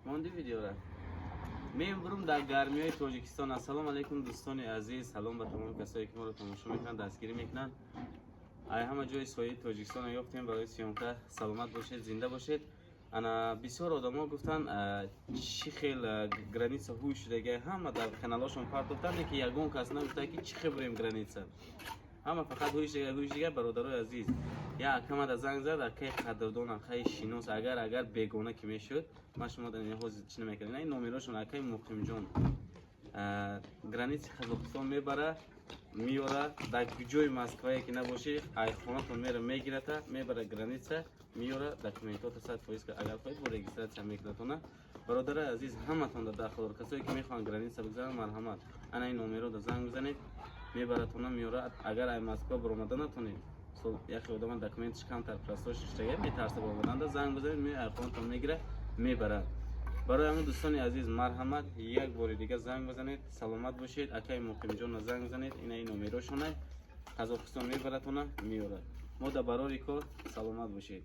مانده ویدیو را میبرم در گرمی های تاجیکستان. السلام علیکم دوستان عزیز، سلام به تمام کسایی که ما رو تماشا میکنن، دستگیری میکنن. ای همه جای سایه تاجیکستان رو یافتیم. برای سیامکه سلامت باشید، زنده باشید. انا بسیار آدما گفتن چی خیل گرانیتسا هوی شده، همه در کانالاشون پرداختن که یگان کس نگفته که چی خیل بریم گرانیتسا، همه فقط هویش دیگه. برادرای عزیز، یا کما در زنگ زد که قدردان خیلی شینوس، اگر بیگانه که میشد ما شما در این حوزه چی نمیکنین. این نمرهشون اکای مقیم جان گرانیت قزاقستان میبره میاره در جای مسکوی که نباشه ای خونتون میره میگیره میبره گرانیت میاره دکومنتات 100% که اگر خواهید با رجیستراسیون میکنه. برادر عزیز همتون در داخل کسایی که میخوان گرانیت بگذارن مرحمت انا این نمره رو زنگ بزنید میبرتون میاره. اگر ای مسکو برآمده نتونید یکی آدم دکومنتش کم تر پرستاش اشتگی میترسه برآمدن زنگ بزنید می اکانتون میگیره میبره. برای همون دوستان عزیز مرحمت یک بار دیگه زنگ بزنید، سلامت باشید. اکای مقیم جان زنگ بزنید، این نمرهشونه قزاقستان میبرتونه میاره. ما در برای کار سلامت باشید.